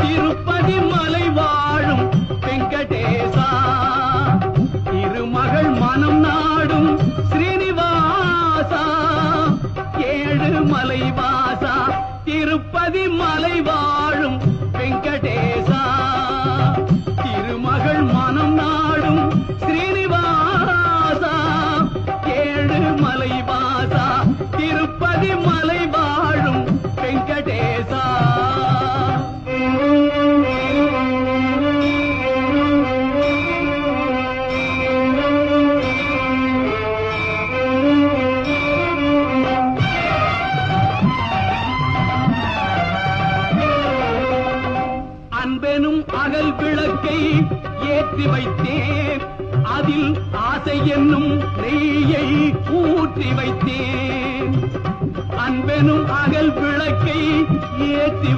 திருப்பதி மலை வாழும் வெங்கடேசா, திருமகள் மனம் நாடும் ஸ்ரீனிவாசா, ஏழு மலை வாசா, திருப்பதி மலை வாழும் வெங்கடேசா, திருமகள் மனம் நாடும் ஸ்ரீனிவாசா, ஏழு மலை வாசா, திருப்பதி மலை வாழும் வெங்கடேசா. அன்பெனும் அகல் விளக்கை ஏற்றி வைத்தேன், அதில் ஆசை என்னும் நெய்யை ஊற்றி வைத்தேன். அன்பெனும் அகல் விளக்கை ஏற்றி